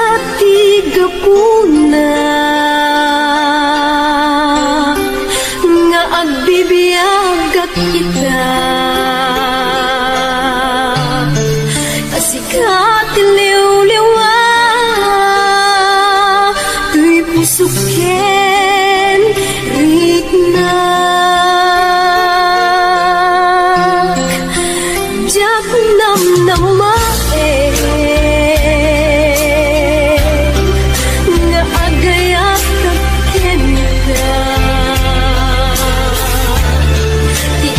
dati gapuna nga agbibiyag kita kasikat liw-liwa tuy pusuken riknak jak nam-nama nga agayak kaken ka ti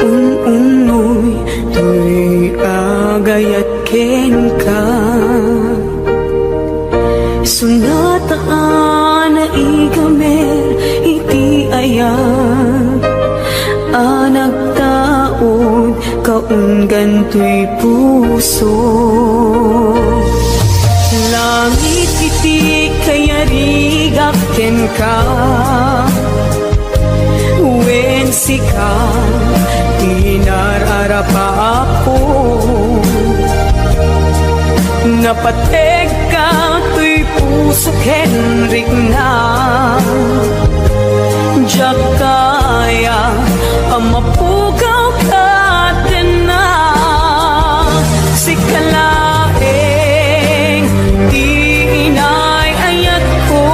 Un-unoy tuy agayat ken ka sunataan na igamer iti ayan anak taon kaunggan tuy puso langit iti kayarigak ken ka wen sika tinararapa ako napateg ka tuy puso Henrik na diyak kaya amapukaw ka din na sikalaeng di inay ayat ko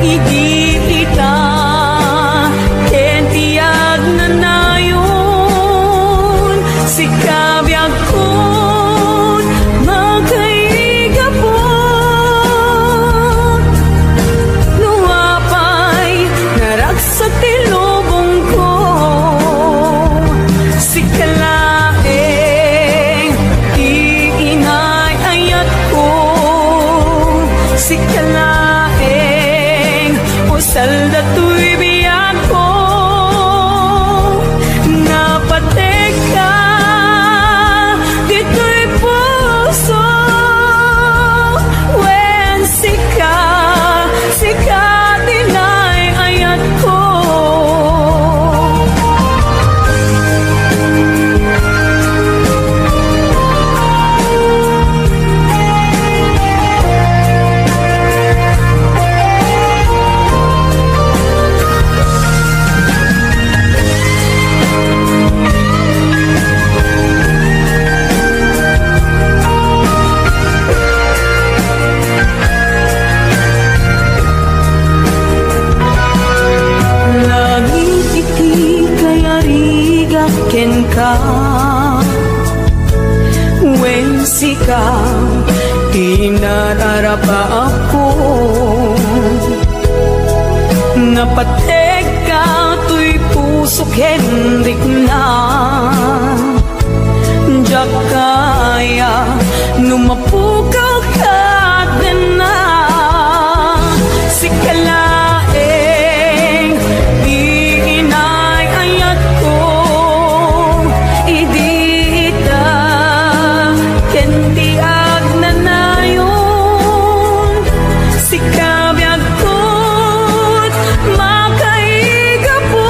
igipita ken tiyag na nayon sikabiyag ko salda tuy biyag ko napateg ka dito'y puso wen sika dinay ayat ko ken ka wen sika tinararapa ako napateg ka tuy puso Henrik na diyak kaya numapukaw ka din na sikalaeng di inay ayat ko idita ken tiag na nayon sikabiyag ko't makaiga po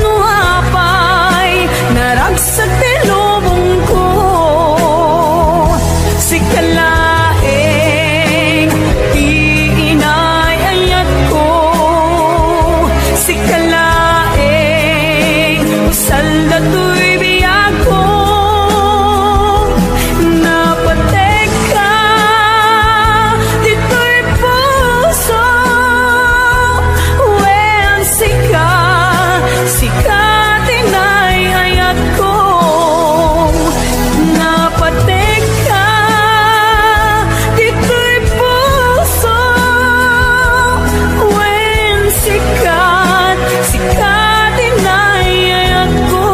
nuapay naragsak tilubong ko sikalaeng di inay ayat ko sikalaeng salda tuy biyag ko napateg ka dito'y puso wen sika dinay ayat ko napateg ka dito'y puso wen sika dinay ayat ko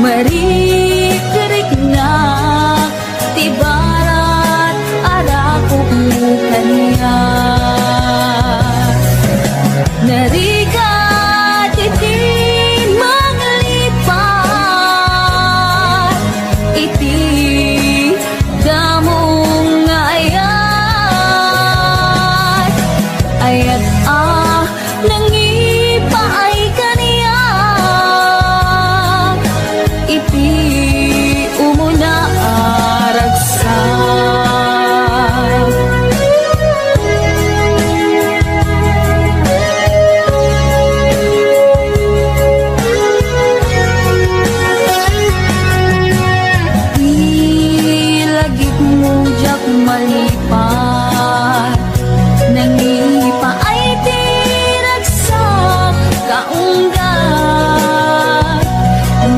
Marikerik na tibarat arakok mo kanya. Narigat itin maglipat, iti damong ayat. Ayat nangipaay kaniya, iti umuna aragsak. Ilagip mo jak malipat, nangipaay tiragsak kaunggat.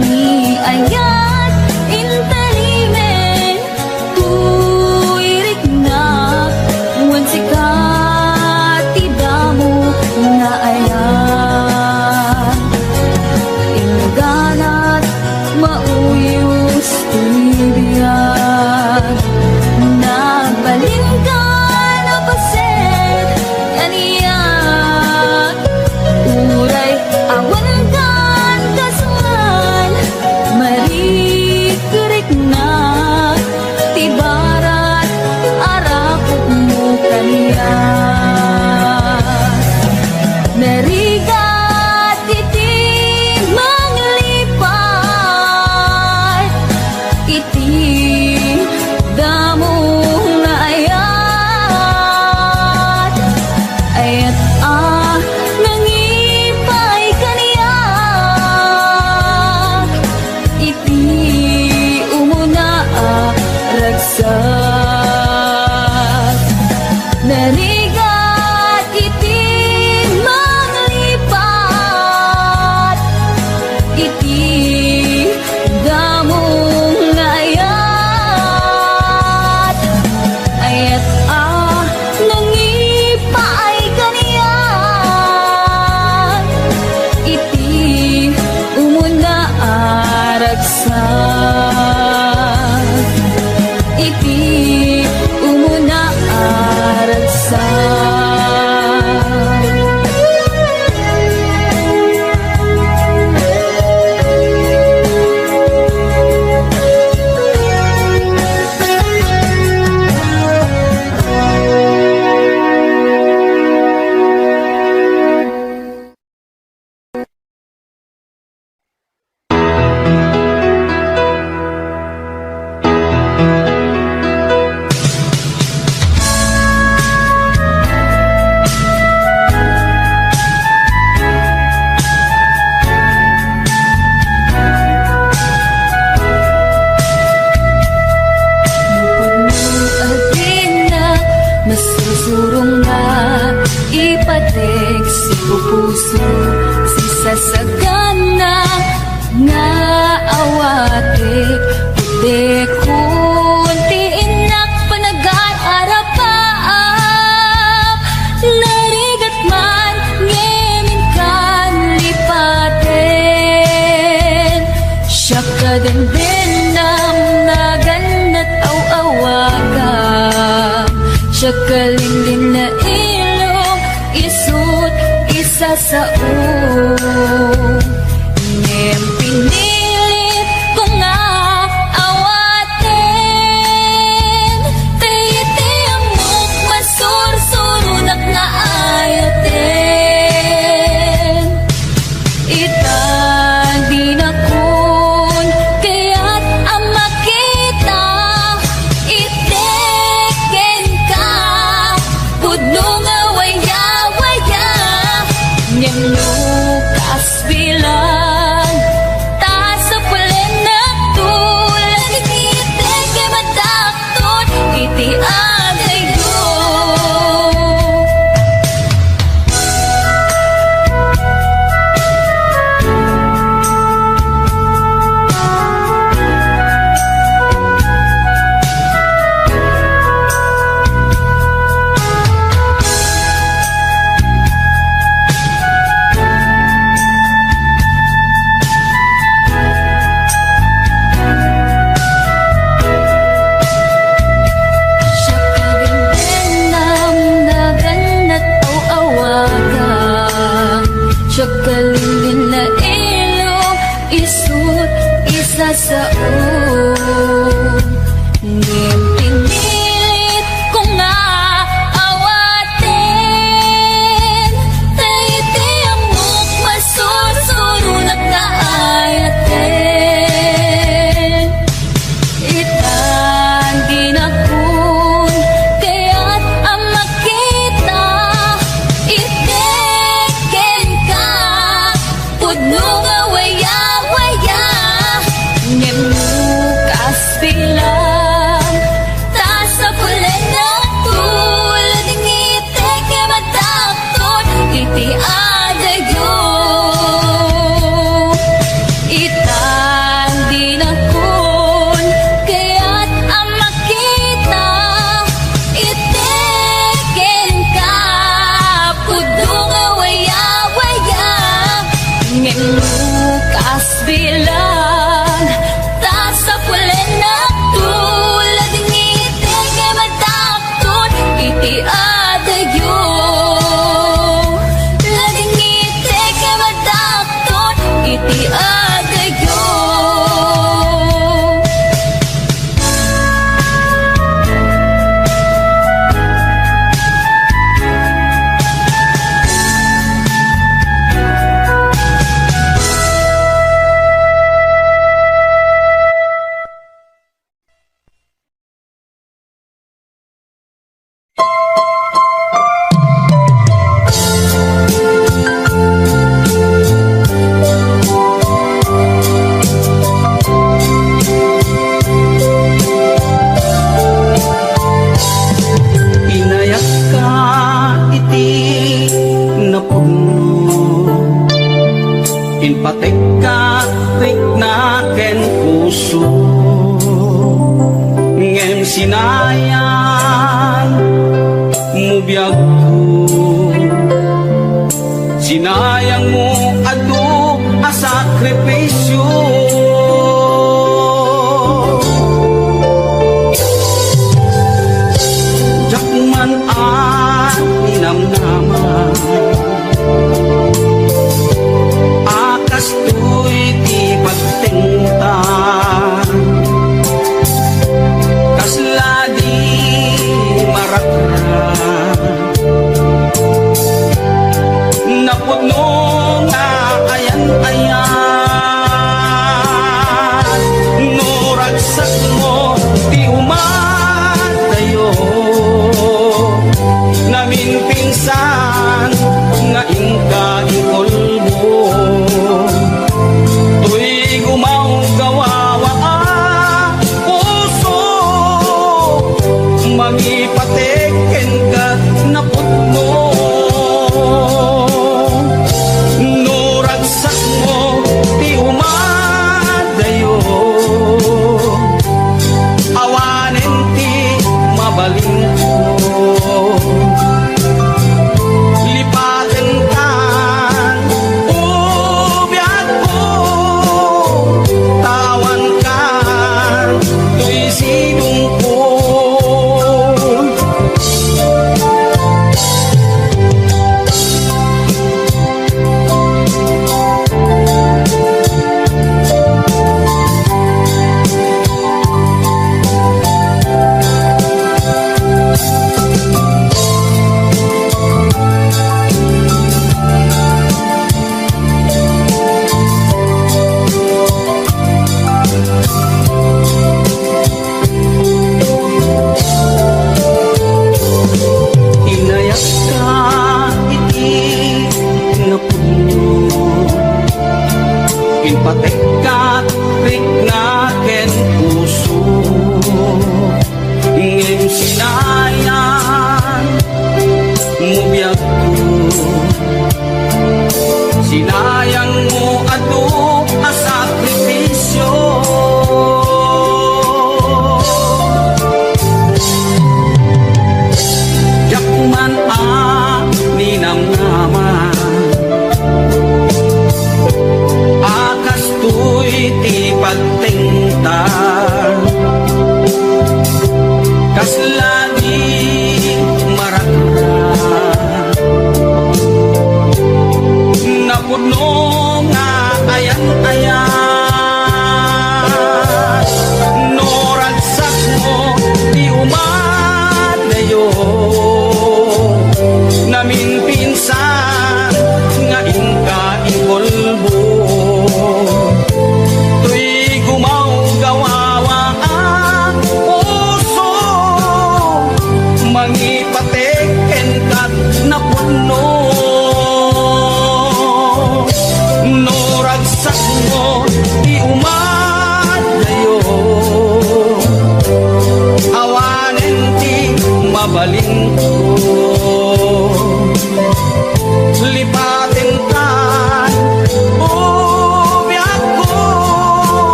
Ni ayat intalimen tuirik na wan sikat tidamo na ayat. Inganat mauyos tulibiyag, nagbalin ka na paset kaniyak. Uray awan kan kasuhan, marikerik na tibarat arakok mo kaniya. Narigat iti maglipat, iti damong na ayat. Ayat nangipay kaniya, iti umuna ragsak. Narigat iti maglipat, iti damong ayat. Ayat nangipaay kaniya, iti umuna aragsak. Iti umuna aragsak. Masusurong na ipatek si pupuso, si sasagana nga awatek. Puti kunti inak panagan arapaap, narigat man ngemin kan lipaten. Siya kadendendam naganat aw-awagan, siya kalindin na ilong isut isa sa ngem pinilit ko nga awaten. Tayiti amok masursurunak nga ayaten. Itandi na kun kaya't ang makita, iteken ka sa saon. Ngem pinilit ko nga awatin, taiti amok masursurunak na ayatin. Itan ginakun kaya't ang makita, iteken ka pudno nga waya-waya. Ngem lukas bilang ta sa pulen na tulad ngiteke matakot iti adayo. Itan dinakon kaya't ang makita, iteken ka pudno nga waya-waya. Ngem lukas bilang ta sa pulen na tulad ngiteke matakot iti adayo. Laging ngiteke matakot iti adayo. Inayak ka iti napuno, inpatek ka riknaken puso. Ngem sinayang mo biyag ko, sinayang mo adu a sakripisyo. Jakman at ninamnaman, akas to'y di pagtingtan, kasla di marakra, napuno nga ayan-ayan, nuragsak mo di umadayo. Namin pinsan nga ingka ikolbo, tuy gumaw gawawa ang puso, magipateken ka na putno. Nuragsak mo di umadayo, awanen ti mabaling ko. Lipaten kan ubiyag ko, tawan kan tuy sidong ko. Inayak ka iti napuno, inpatek ka riknaken puso. Ngem sinayang mo biyag ko, sinayang mo adu a sakripisyo. Jakman a ninamnaman, akas to'y ti pagtingtan, kasla di marakra, napuno nga ayan-ayan,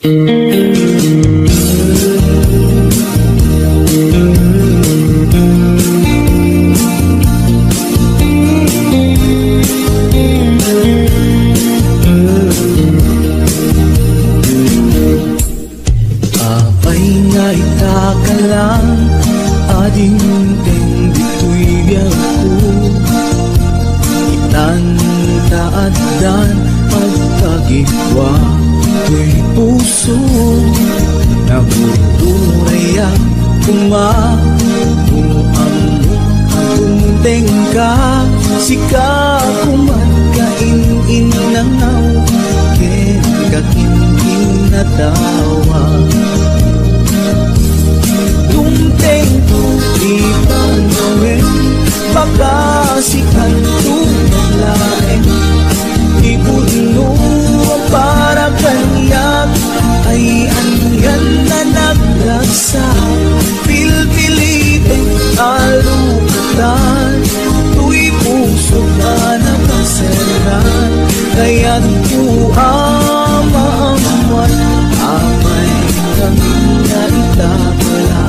Apay nga itaka lang, ading teng dito'y biyaku. Itantaadan pagkagigwa, ito'y puso. Nabuturaya kumamuang agundeng ka. Sika kumatkain nangaw, ken kakin natawa. Tumteng ko ipanawin, baka sikan tumalain. Ibuno para kanyak, ay anyan na naglagsa. Pilpilipin alukatan, tuy puso na nakaseran. Kaya't kuamaamuan, amay kami na itakala.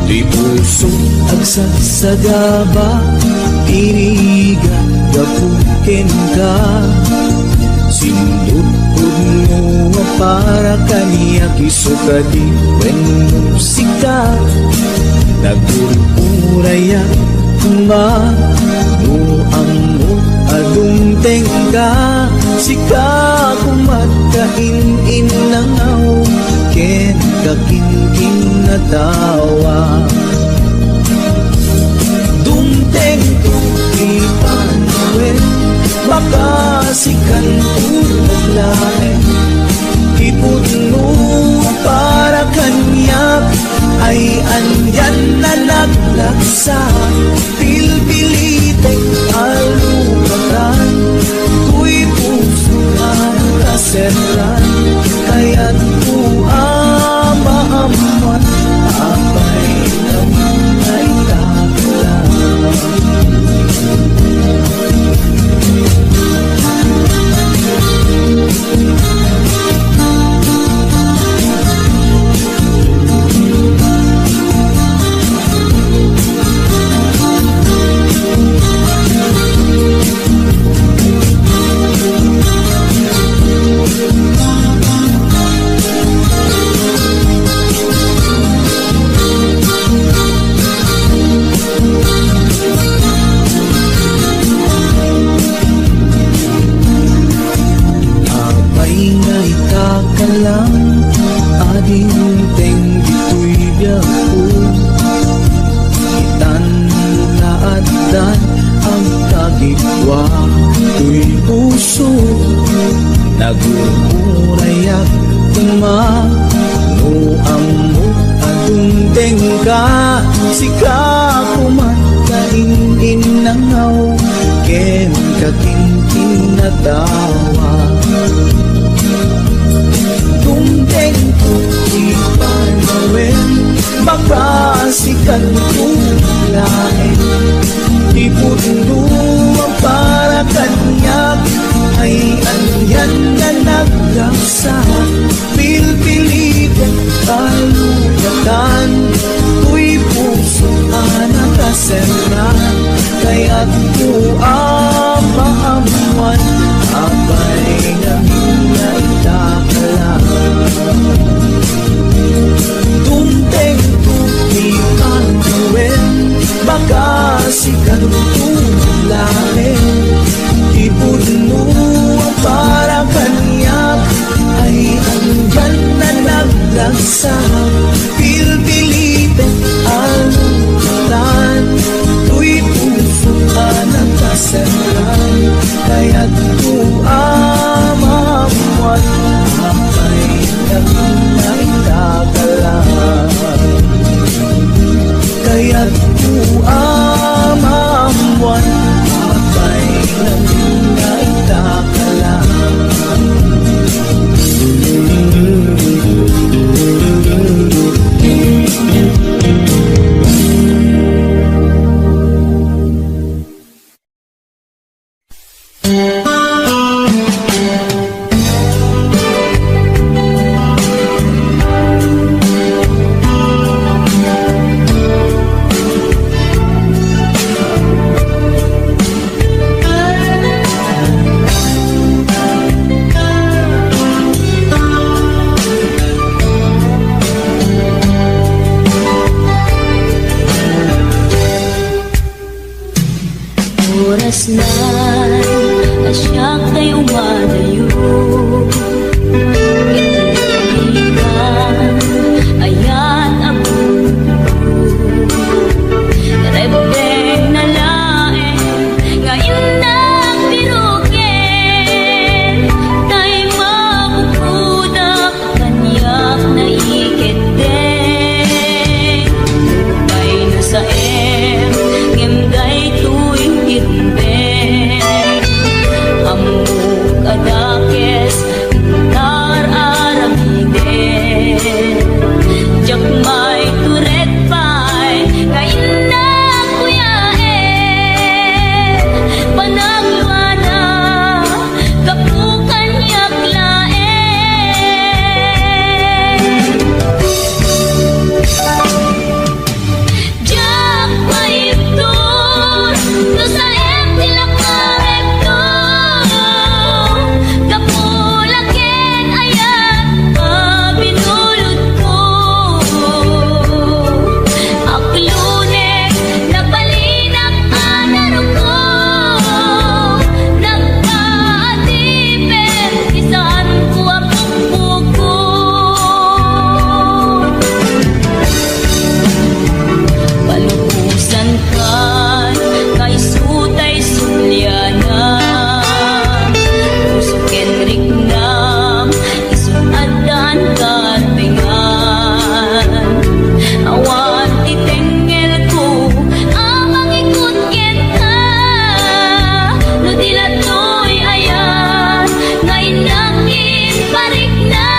Tuy puso agsagsagaba, iriga gapukin ka. Sindutod mo para kaniya kisukadi when musika. Nagururaya kuma nuang mo adung tengka. Sika kumatkain inangaw, ken kakinkin natawa. Dumteng ko ipanawin, baka sikan tulalain. Ipuno para kanyak, ay andyan na naglagsa. Pilpilitek alukatan, tuy puso na kaseran. Kaya't kuamaamuan, apay naman ay takla. Lang ading teng dito'y biyaku. Itantaadan ang kagigwa, tuy puso. Nagururayak kumanuang mo adung tengka. Sika kumatkain inangaw, ken kakinkin natawa. Tumteng ko ipanawin, baka sikan tulalain. Ipuno para kanyak, ay anyan na naglagsa. Pilpilitin kalugatan, tuy puso na nakaseran. Kaya't kuamaamuan, abay namin na itakala. Tumteng ko ipanawin, baka sikan tulalain. Ipuno para kanyak, ay andyan na naglagsa. Pilpilitin alukatan, tuy puso na nakaseran. Kaya't kuamaamuan, apay namin na itakala. Kaya't kuamaamuan, apay namin na itakala. Pusnan, asya kay umadayo. Itilikan, ayat abong rebeng na laeng, ngayon nagbirukin. Tay mabukudak, kanyak na ikiteng. Lupay na sa ngimday tuwing irumbeng. Amok adakes, tar aramiden. Jak may turet pa'y, ngayon na kuyain. Panagluana, kapukan yaklain. Jak maipton, no sa tilak na rekton. Kapulakin ayat, binulod ko. Aklunek, nabalinak anaro ko. Nagkaatipin, isaan ko ang pagpukod. Palubusan kan, kay sutay sulyana. Usukin rignam, isunadan karpengan. Awan titengel ko, amang ikot kita. No dilatoy ayan, ngay nakin parigna.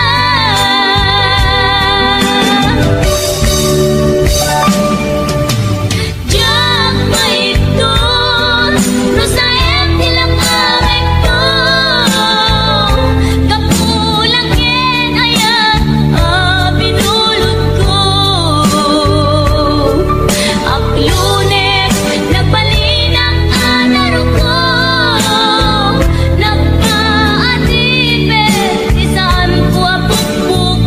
Jak maipton, no sa tilak na rekton. Kapulakin ayat, binulod ko. Aklunek, nagbalinak anaro ko. Nagkaatipin, isaan ko ang pagpukod.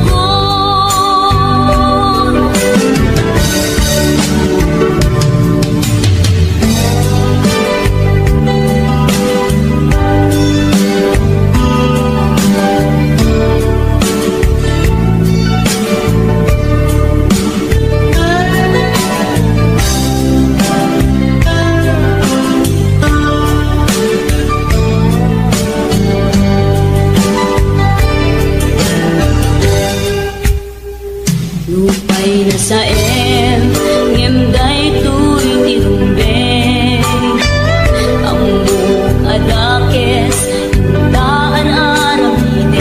Lupay na sa ngimday tuwing irumbeng. Amok adakes, taan aramiden.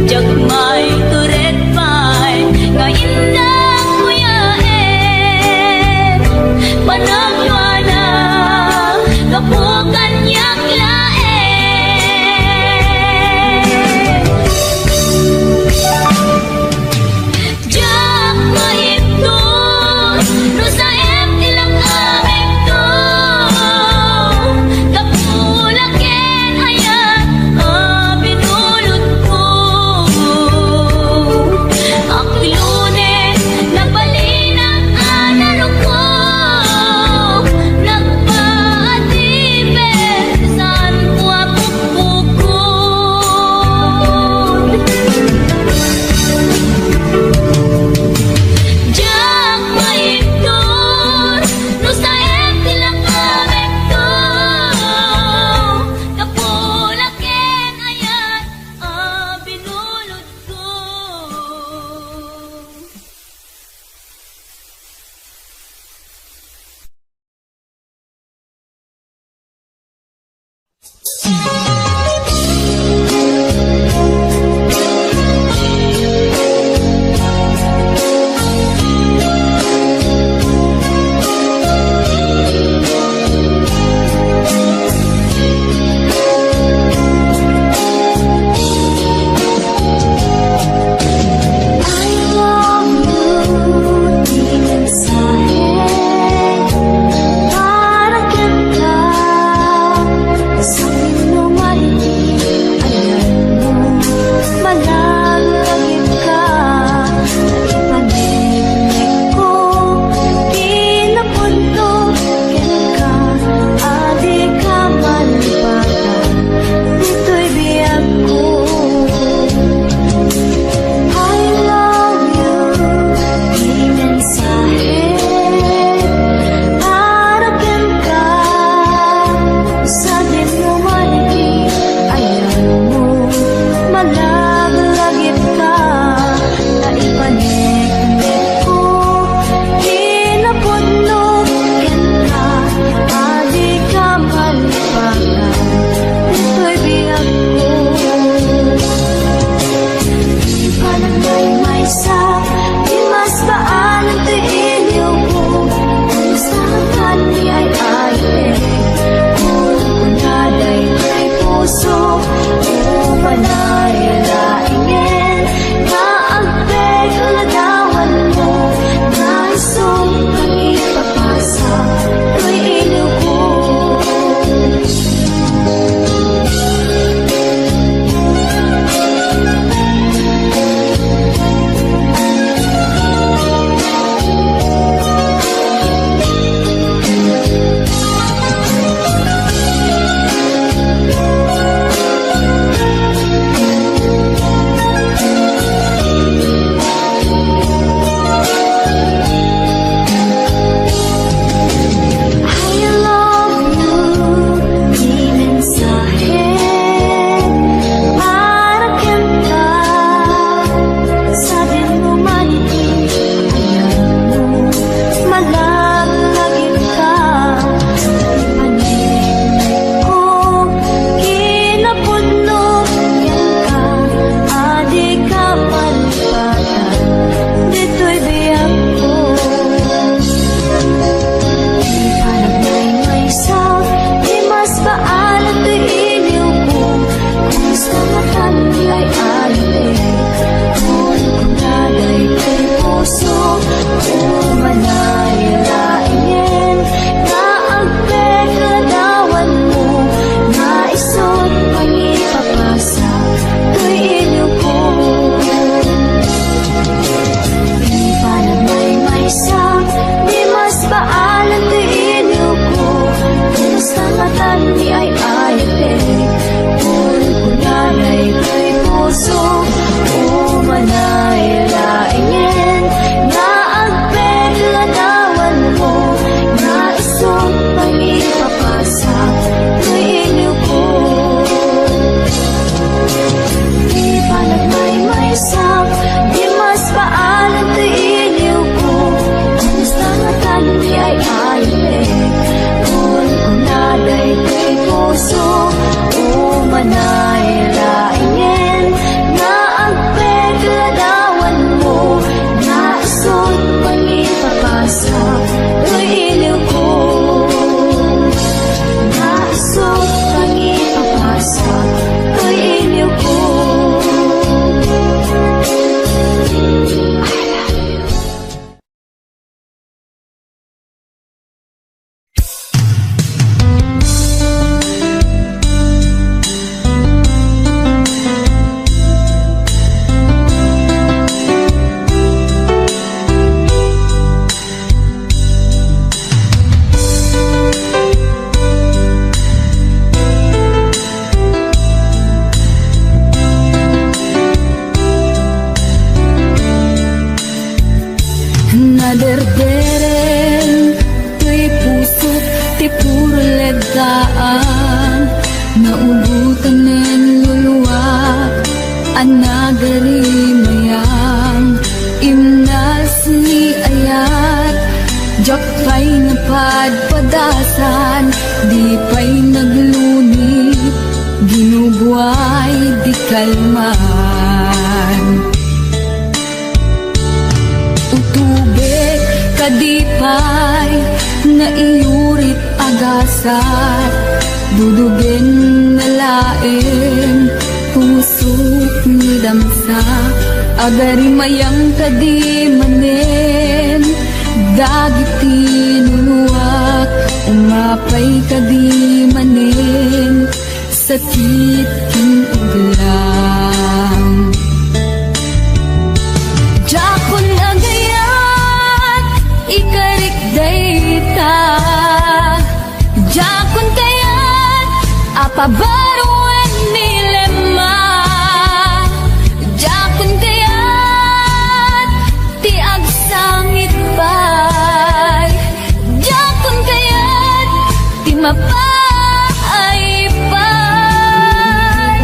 Jak may turet pa'y, ngayon na kuyain. Panagluana, kapukan yaklain. Jak maipton, no sa tilak na rekton. Kapulakin ayat, binulod ko. Aklunek, nagbalinak anaro ko. Nagpaatipin, saan ko ang pagpukod. Jak maipton, no sa tilak na rekton. Kapulakin ayat, binulod ko. I love you, di mensahe para kita sa anagari mayang imnas ni ayat jak pa'y napadpadasan di pa'y naglunit ginubuhay di kalman utubek kadipay na iyurit agasat dudugen na laeng pusok ni damsa agari mayang kadi manen dagiti nunuak umapay kadi manen sakit king uglang jakon agayat ikarik dayta jakon kayat apabaruan nilema jakon kayat ti agsangit pay jakon kayat ti mapay pay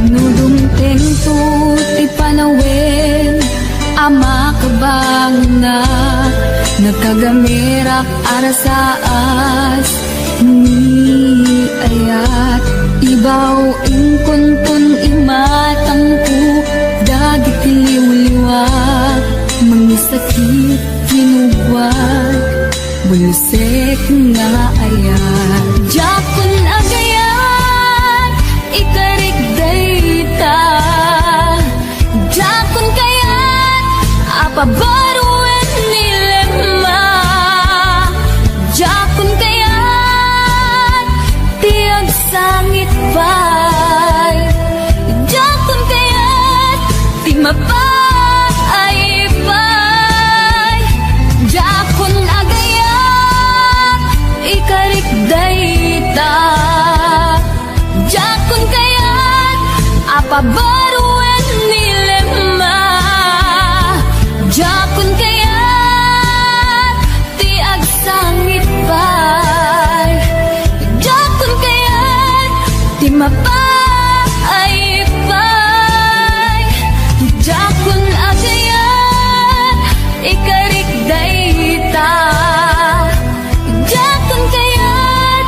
nudumteng tu ti panawin ama kabang na nagkagamirak arasaas ni ayat ibaw ingkuntun imatangku dagiti liwliwag mangisakit kinubwag bulusek nga ayat jakon agayat ikarik dayta jakon kayat apabaruan nilema jakon kayat tiag sangit pay jakon kayat ti mapay pay jakon agayat ikarik dayta jakon kayat apabaruan nilema jakon kayat ti agsangit pay jakon kayat ti mapay pay jakon agayat ikarik dayta jakon kayat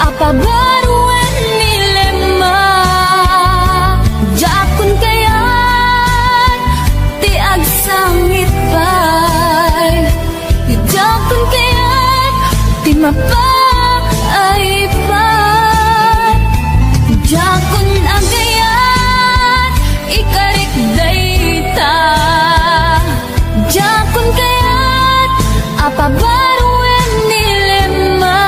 apabaruan nilema jakon kayat ti agsangit pay jakon kayat ti mapay pay jakon agayat ikarik dayta jakon kayat apabaruan nilema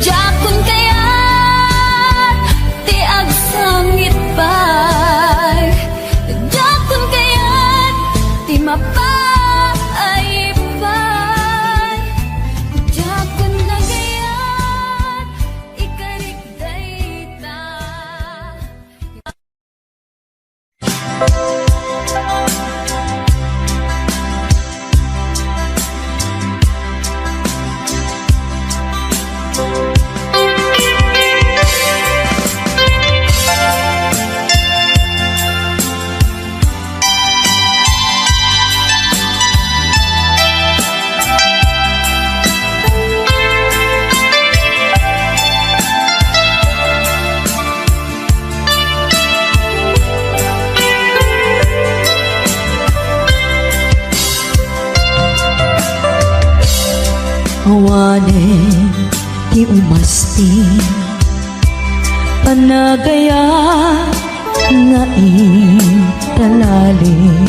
jakon kayat ti agsangit pay jakon kayat ti mapay pay jakon agayat ikarik dayta. Awanen ti umasti panagaya nga intalalim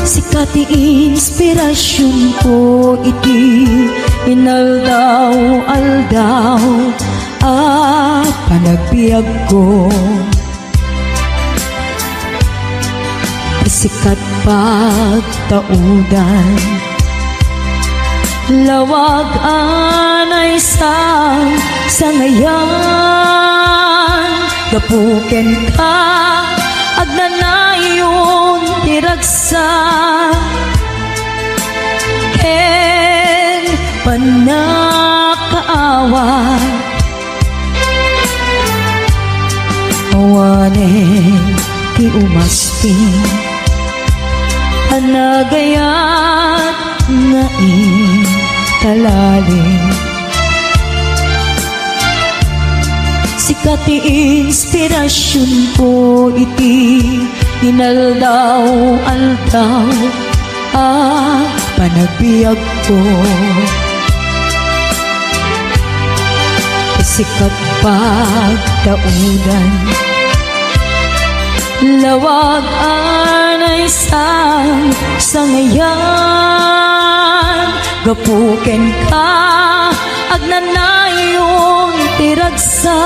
sikat ti inspirasyon ko iti inaldaw-aldaw panagbiag ko sikat pagtaudan. Lawag anay sa ngayan, gapuken ka agnanayon tiragsa. Ken panakaawat awanen ti umaspi anagayat nga italalim. Sikat ti inspirasyon ko iti inaldaw-aldaw panagbiag ko. Sikat pagtaudan, lawag anay sa ngayan, gapuken ka agnanayon tiragsa.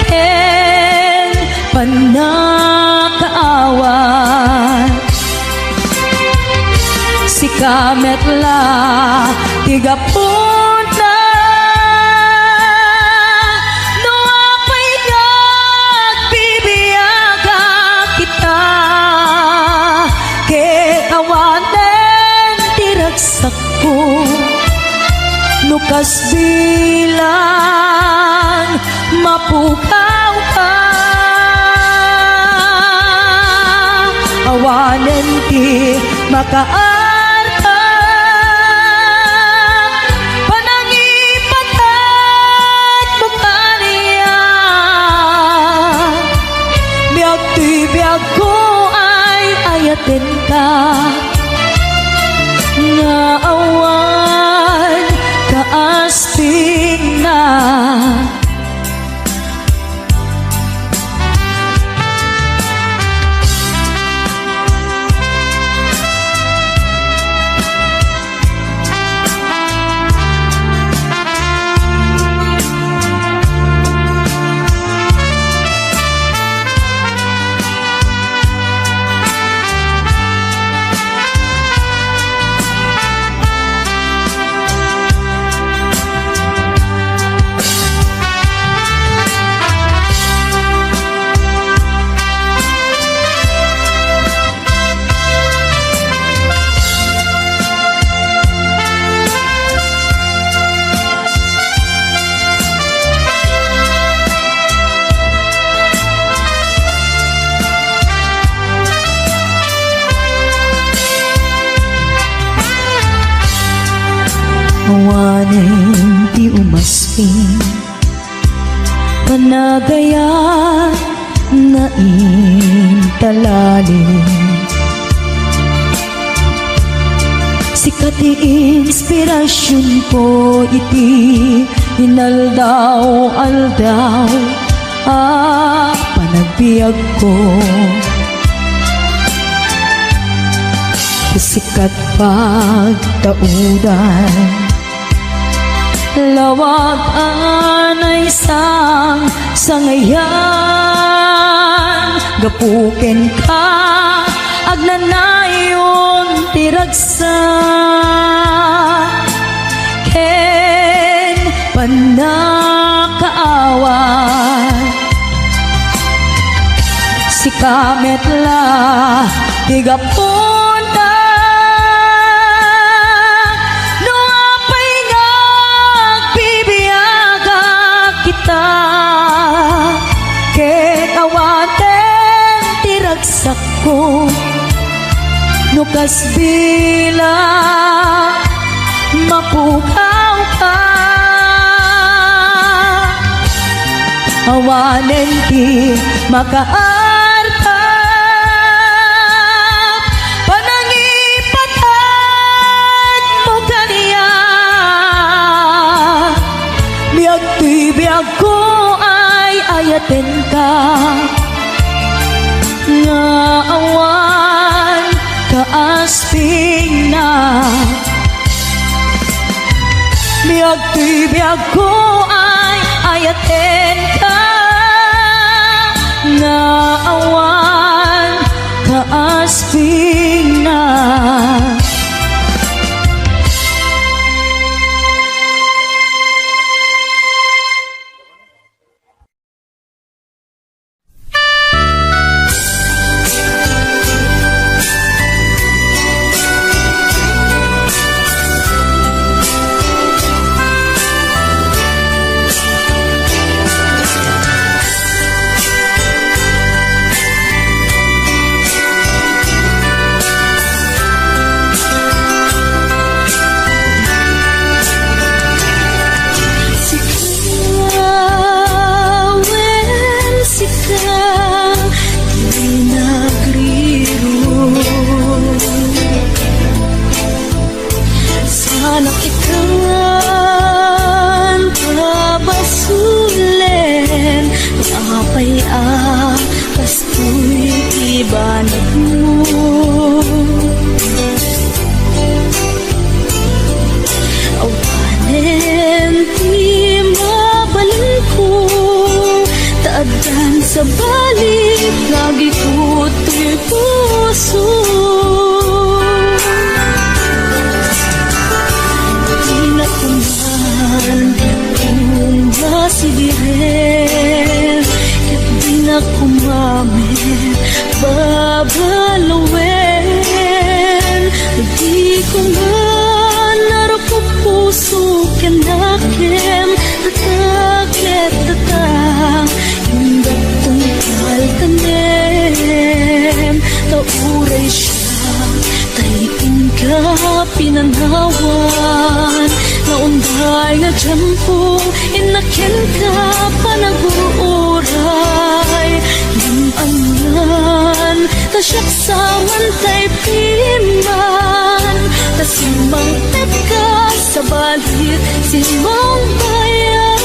Ken panakaawat si kametla tigapuna no apay nagbibiyaga kita. Ket awanen tiragsak ko nukas bilang mapukaw ka. Awanen ti makaarta panangipatan mo kaniya. Biag ti biag ko ay ayaten ka nga awan kaasping na. Awanen ti umasping panagayat nga intalalim. Sikat ti inspirasyon ko iti inaldaw-aldaw panagbiag ko. Sikat pagtaudan, lawag anay sa ngayan, gapuken ka agnanayon tiragsa. Ken panakaawat si kametla tigapuna no apay nagbibiyaga kita. Ket awaten tiragsak ko nukas bila mapukaw ka. Awanen ti makaarta panangipatan mo kaniya. Biag ti biag ko ay ayaten ka nga awan kaasping na. Biag ti biag ko ay ayaten ka nga awan sa balik lagi ko to'y puso. Di na kuman kung masigirin, kat di na kumamin babalawin. Di ko man narapok puso kanakim, tatakit tatang hinggat tungkal tanim. Tauray siya, tayin ka pinanawan, naunday nga jampong inakin ka panagururay. Yung angan, tasyak saman tay piman, tasimang teka sa balik simang bayan.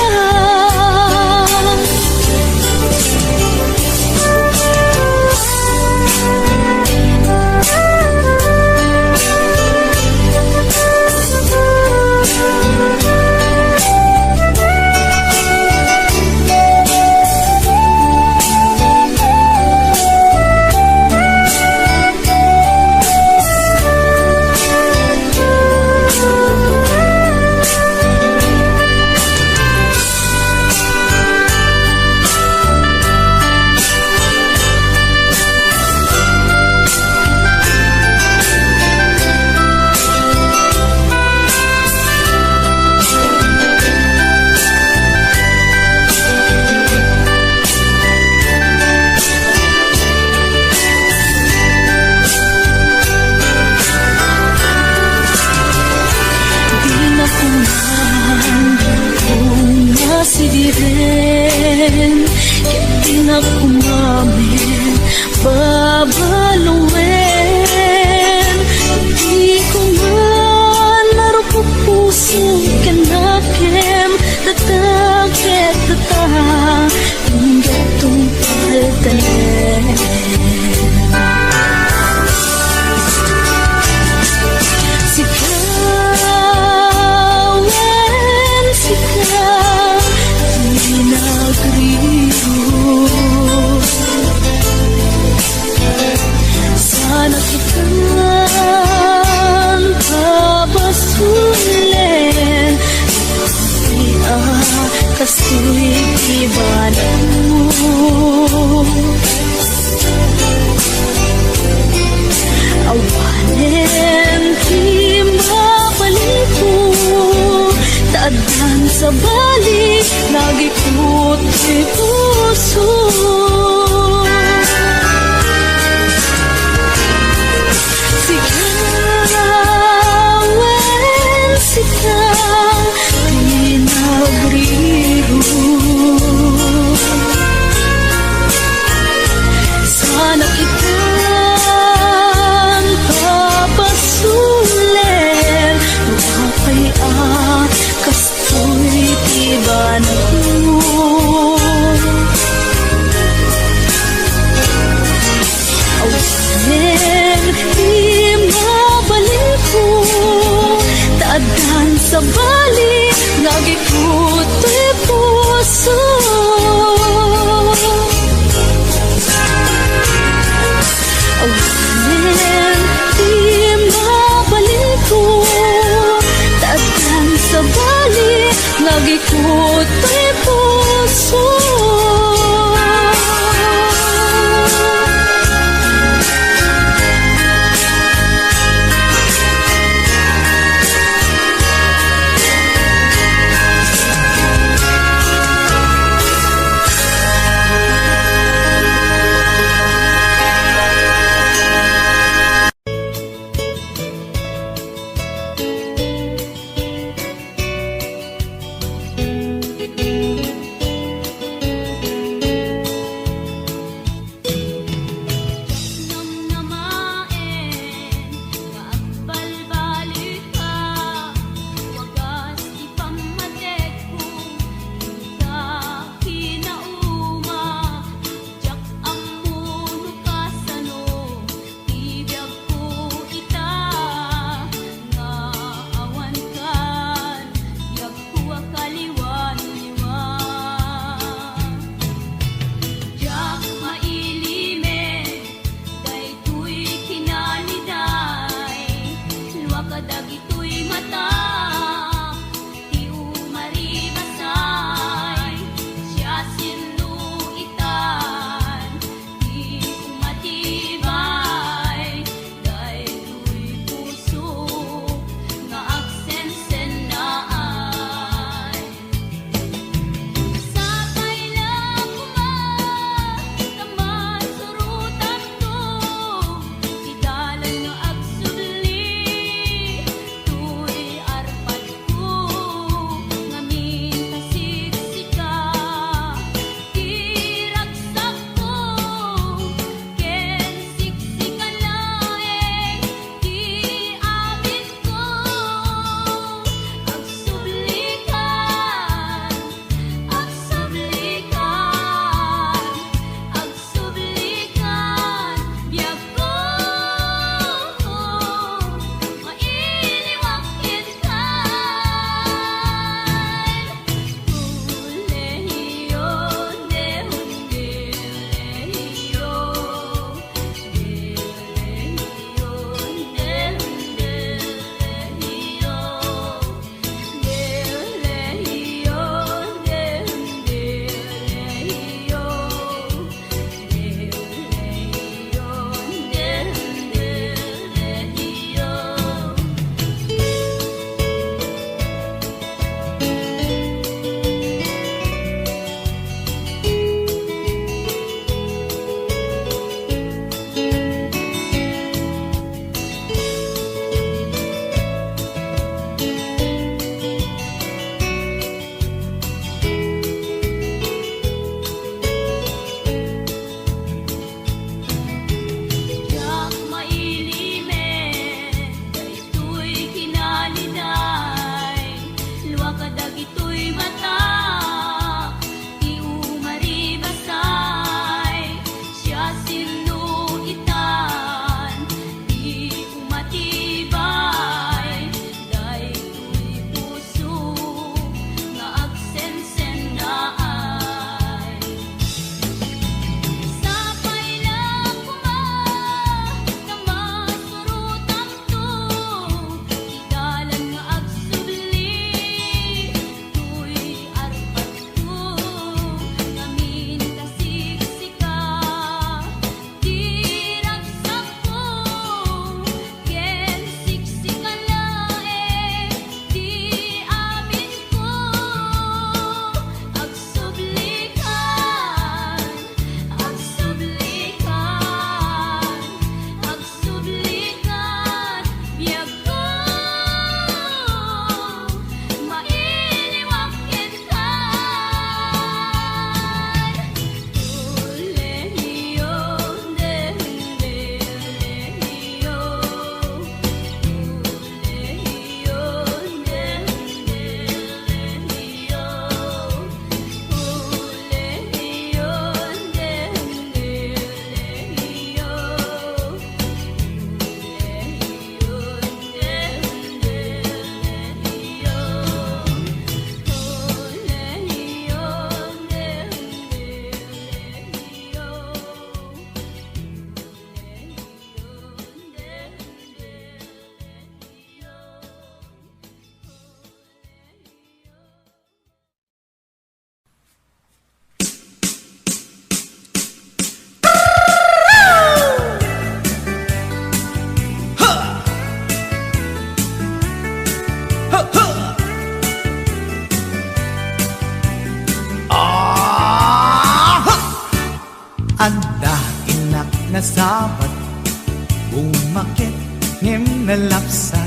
Sigirin, di na kumamin babaluin. Di ko man narupok puso kanakim, tatakit tatang hinggat tungkal tanim. Sigawan, sigaw, pinagriho. Sana kitang papasulin, kasto'y ibalaw. Awanin di mabalipo, taadhan sa balik lagi ko't puso. Sigawan, sigaw, pinagriho. Sana kitang papasulin, kasto'y tibanaw. nasapat umakit ngem nalapsat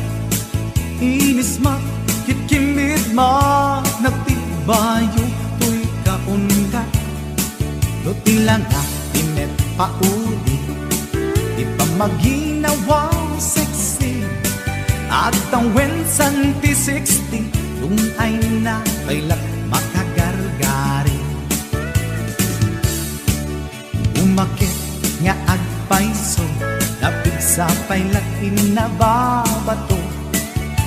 inis mak kitkimit ma nagtibayo tuy kaungat luti lang na tinet pauli di pa maginawang sexy at ang wensan ti 60 yung ay na kailak makagargari umakit nga agpaiso napig sa pailak inababato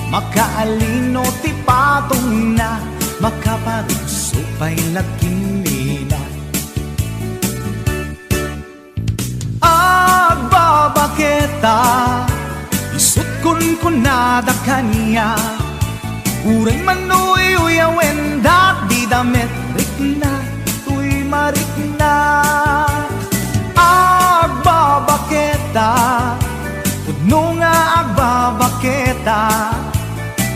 makaalino ti patong na makaparuso pailak kinila agbabaketa isut kun nada kanya uray manuy uyawen dak di damit rikna tuy marikna agbabaketa pudno nga agbabaketa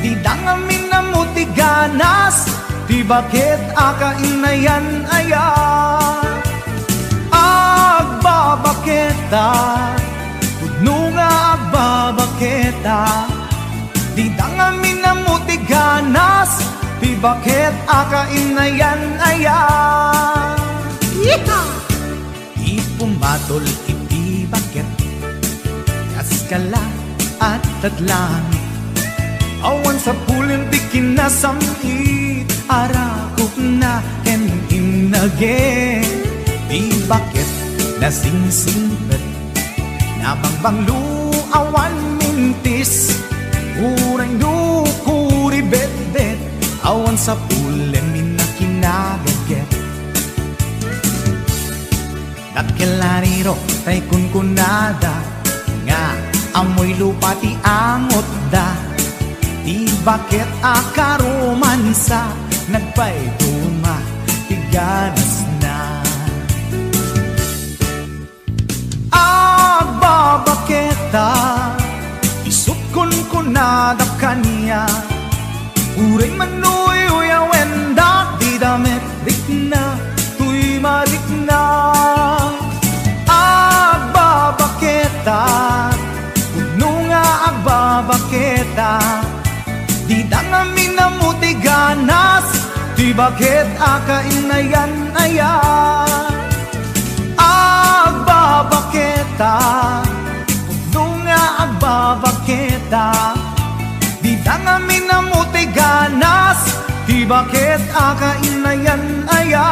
di dangamin na mutiganas di bakit akainayan aya agbabaketa pudno nga agbabaketa di dangamin na mutiganas di bakit akainayan aya ipumatol iti bakit kaskala at tadlangit awan sa pulin di kinasamit arakop na ken inage di bakit nasingsingpet nabangbanglu awan mintis urang dukuri bet-bet awan sa pulin minakinagaget Dakilariro tay kunkunada nga amoy lupa ti amot da di bakit akaromansa nagpayduma ti ganas na agbabaketa isut kunkunada kanya uray manuy uyawen dak di damit rikna tuy marikna agbabaketa pudno nga agbabaketa di dangamin na mutiganas di bakit akainayan aya agbabaketa pudno nga agbabaketa di dangamin na mutiganas di bakit akainayan aya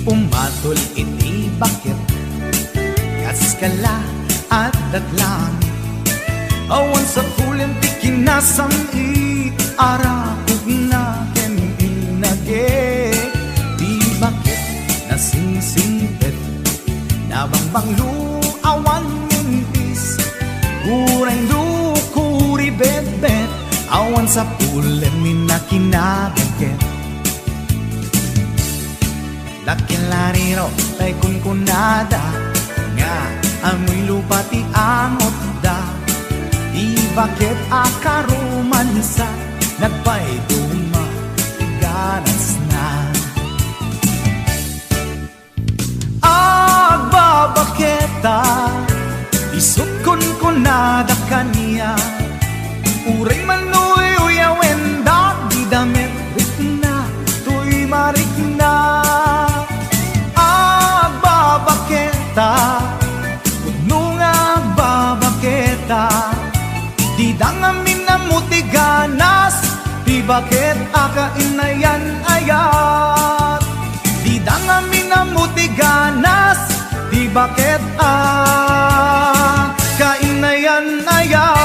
pumatol iti bakit kaskala at dadlangit awan sa pulin ti kinasamit arakog na ken inage di bakit nasingsingpet nabangbanglu awan mintis urang dukuri bet-bet awan sa pulin minakinagaget Dakilariro tay kunkunada nga amoy lupa ti amot da di bakit akaromansa nagpayduma ti ganas na agbabaketa isut kunkunada kanya uray manuy uyawen dak di damit rikna tuy marikna pudno nga agbabaketa di dangamin na mutiganas di bakit akainayan ayat di dangamin na mutiganas di bakit akainayan ayat